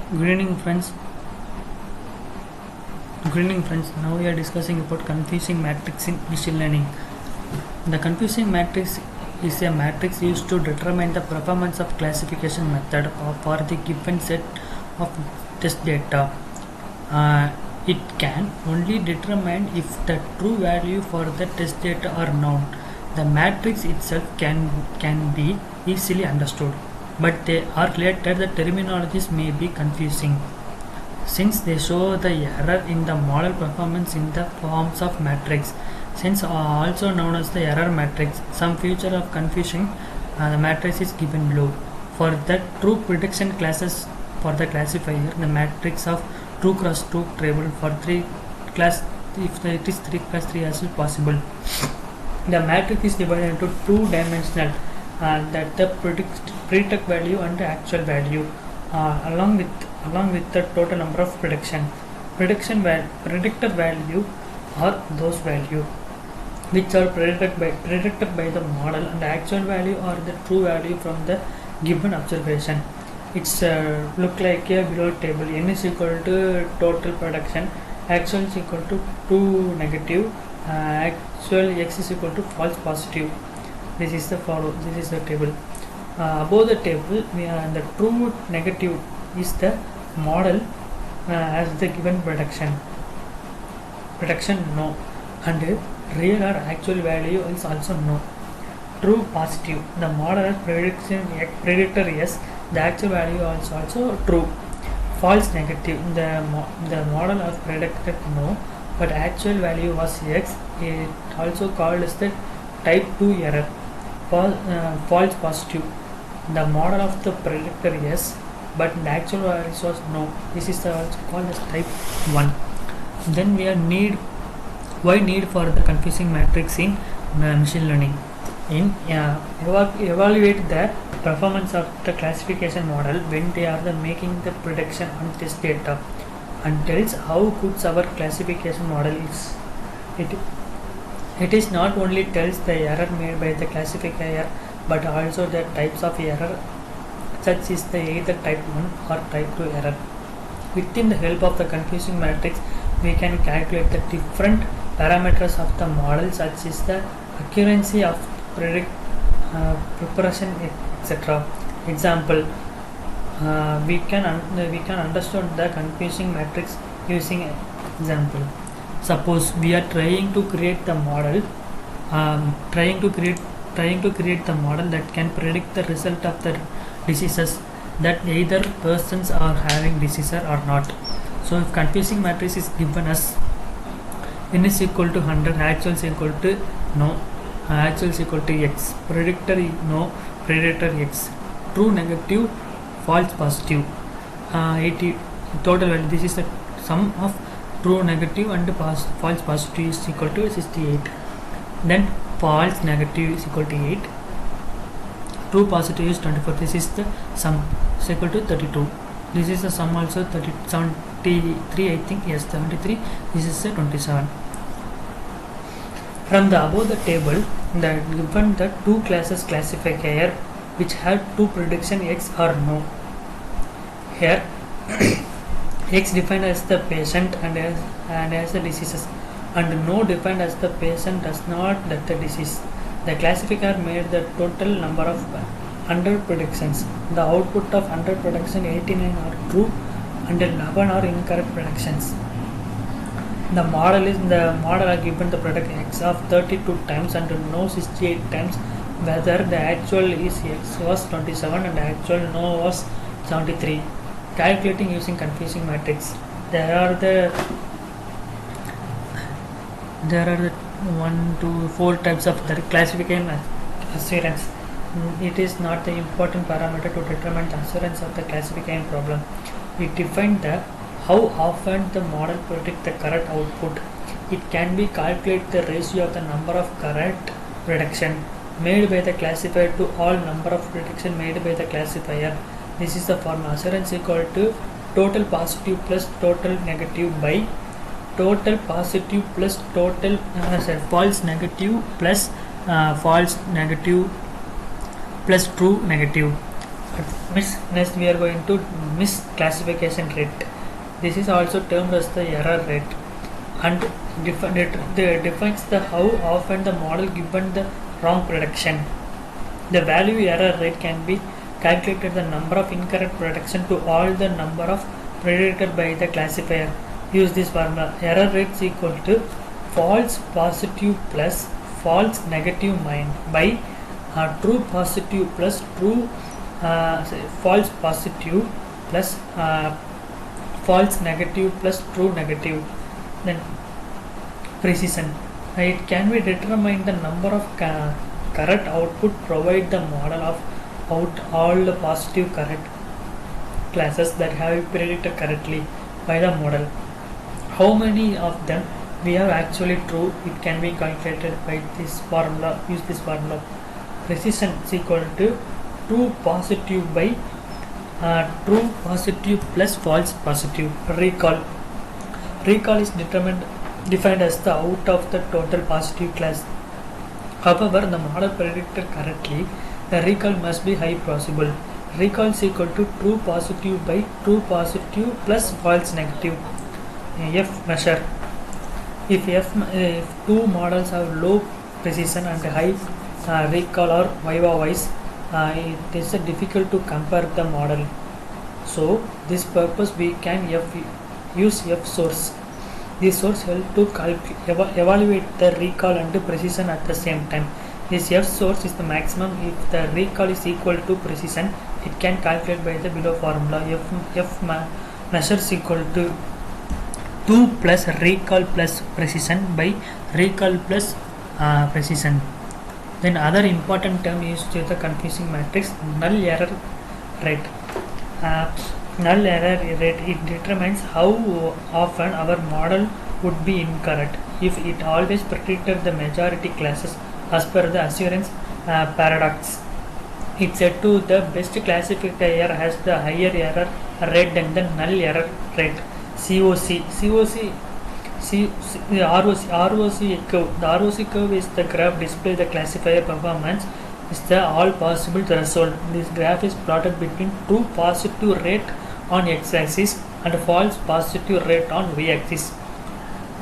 Good evening, friends. Good evening, friends. Now we are discussing about confusing matrix in machine learning. The confusing matrix is a matrix used to determine the performance of classification method for the given set of test data. It can only determine if the true value for the test data are known. The matrix itself can be easily understood, but they are related. The terminologies may be confusing, since they show the error in the model performance in the forms of matrix, since also known as the error matrix. Some feature of confusion the matrix is given below. For the true prediction classes for the classifier, the matrix of 2 cross 2 table for 3 class, if it is 3 class 3 as well possible. The matrix is divided into two dimensional, that the predicted value and the actual value, along with the total number of predicted value are those value which are predicted by the model, and the actual value or the true value from the given observation. It's look like a below table. N is equal to total prediction, actual is equal to 2 negative, actual x is equal to false positive. This is the table. Above the table, the true negative is the model as the given prediction no, and real or actual value is also no. True positive, the model as predictor yes, the actual value is also true. False negative, the model was predicted no, but actual value was x. It also called as the type 2 error. False positive, the model of the predictor yes, but the actual value was no. This is also called as type 1. Then we are why need for the confusing matrix in machine learning. In evaluate the performance of the classification model when they are making the prediction on test data, and tells how good our classification model is. It is not only tells the error made by the classifier, but also the types of error, such is the either type 1 or type 2 error. Within the help of the confusing matrix, we can calculate the different parameters of the model, such as the accuracy of preparation, etc. Example, we can understand the confusing matrix using example. Suppose we are trying to create the model, trying to create the model that can predict the result of the diseases that either persons are having disease or not. So if confusing matrix is given as n is equal to 100, actual is equal to no, actual is equal to x, predictor no, predictor x, true negative, false positive, 80 total value. This is the sum of true negative and false positive is equal to 68. Then false negative is equal to 8, true positive is 24. This is the sum is equal to 32. This is the sum also 73, I think, yes, 73. This is the 27. From the above the table, given the two classes classifier which have two prediction x or no. Here x defined as the patient and as the diseases, and no defined as the patient does not get the disease. The classifier made the total number of 100 predictions. The output of 100 prediction, 89 are true and 11 are incorrect predictions. The model are given the product x of 32 times and no 68 times, whether the actual is x was 27 and the actual no was 73. Calculating using confusing matrix. There are the 1, 2, 4 types of the classification assurance. It is not the important parameter to determine the assurance of the classification problem. We define the how often the model predicts the correct output. It can be calculated the ratio of the number of correct prediction made by the classifier to all number of prediction made by the classifier. This is the formula. Assurance equal to total positive plus total negative by total positive plus total false negative plus false negative plus true negative. Next we are going to misclassification rate. This is also termed as the error rate, and it defines the how often the model given the wrong prediction. The value error rate can be calculated the number of incorrect prediction to all the number of predicted by the classifier. Use this formula. Error rate is equal to false positive plus false negative by true positive plus true false positive plus false negative plus true negative. Then precision. It can be determined the number of correct output provide the model of all the positive correct classes that have been predicted correctly by the model. How many of them we have actually true, it can be calculated by this formula. Use this formula. Precision is equal to true positive by true positive plus false positive. Recall is defined as the out of the total positive class. However, the model predicted correctly, the recall must be high possible. Recall is equal to true positive by true positive plus false negative. F measure. If two models have low precision and high recall or vice, it is difficult to compare the model. So, this purpose we can use F source. This source helps to evaluate the recall and precision at the same time. This F source is the maximum. If the recall is equal to precision, it can calculate by the below formula. F measure is equal to 2 plus recall plus precision by recall plus precision. Then other important term used to the confusing matrix, null error rate. Null error rate, it determines how often our model would be incorrect if it always predicted the majority classes as per the assurance paradox. It said to the best classifier has the higher error rate than the null error rate. ROC curve. The ROC curve is the graph display the classifier performance is the all possible threshold. This graph is plotted between true positive rate on x-axis and false positive rate on y-axis.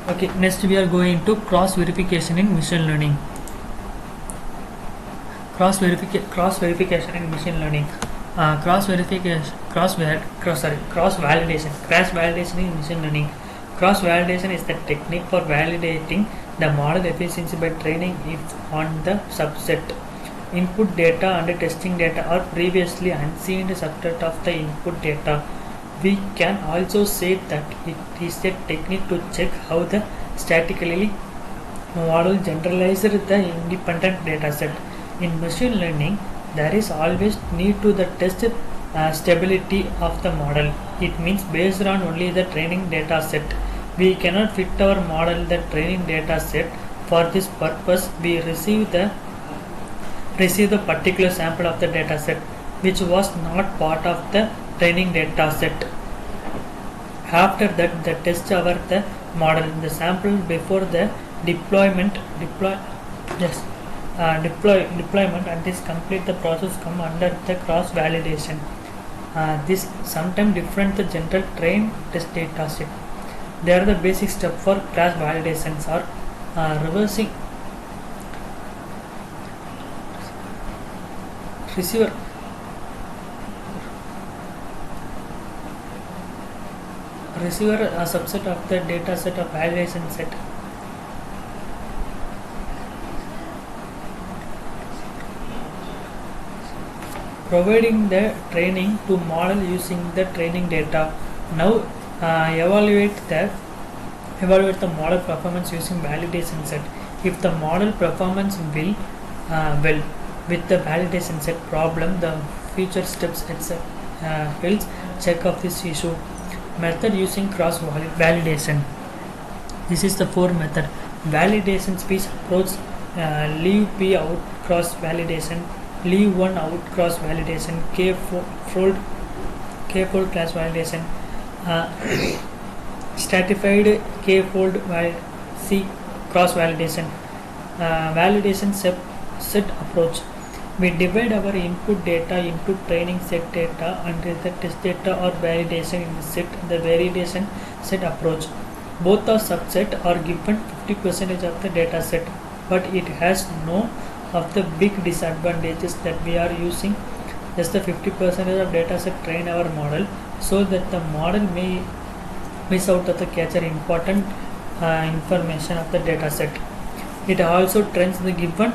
Okay, next we are going to cross verification in machine learning. Cross verification in machine learning. Cross validation in machine learning. Cross validation is the technique for validating the model efficiency by training it on the subset. Input data and testing data are previously unseen subset of the input data. We can also say that it is a technique to check how the statically model generalized the independent dataset. In machine learning, there is always need to the test stability of the model. It means based on only the training data set. We cannot fit our model the training data set. For this purpose, we receive the particular sample of the data set which was not part of the training data set. After that, the test our the model in the sample before the deployment and this complete the process come under the cross validation. This sometimes different the general train test data set. They are the basic step for cross validations or reversing receiver a subset of the data set of validation set. Providing the training to model using the training data. Now evaluate the model performance using validation set. If the model performance will well with the validation set problem, the future steps etc. Helps check of this issue. Method using cross validation. This is the 4 method. Validation space approach, leave P out cross validation, leave 1 out cross validation, k-fold class validation, stratified k-fold C cross validation, validation set approach. We divide our input data into training set data and the test data or validation in the set, the validation set approach. Both are subset are given 50% of the data set, but it has no of the big disadvantages that we are using just the 50% of data set train our model, so that the model may miss out of the capture important information of the data set. It also trains the given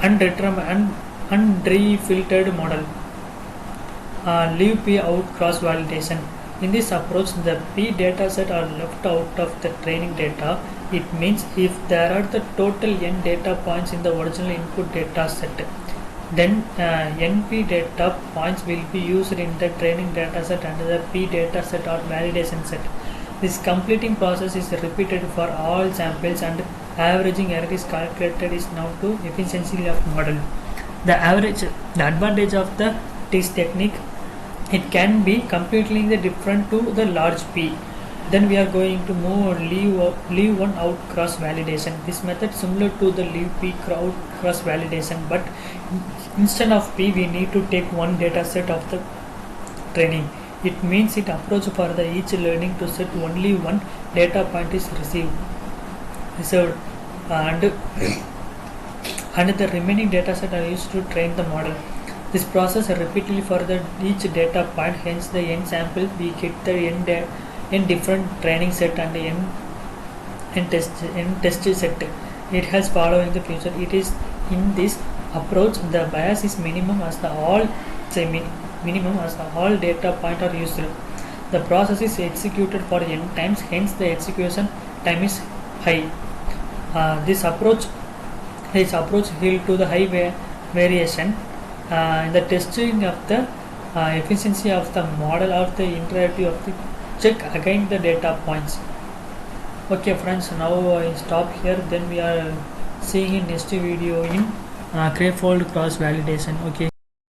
undetermined unrefiltered model. Leave P out cross validation. In this approach, the P dataset are left out of the training data. It means if there are the total n data points in the original input data set, then NP data points will be used in the training dataset and the P dataset or validation set. This completing process is repeated for all samples, and averaging error is calculated is now to efficiency of model. The advantage of the TIS technique, it can be completely different to the large P. Then we are going to move leave one out cross validation. This method similar to the leave P crowd cross validation, but instead of P we need to take one data set of the training. It means it approach for the each learning to set only one data point is reserved, and the remaining data set are used to train the model. This process repeatedly for the each data point, hence the n sample we get the n different training set and n test set. It has following the future. It is in this approach the bias is minimum as the minimum as the all data point are used. The process is executed for n times, hence the execution time is high. This approach yield to the high variation in the testing of the efficiency of the model or the interactive of the check against the data points. Okay friends, now I stop here, then we are seeing in next video in Crayford cross validation. Okay.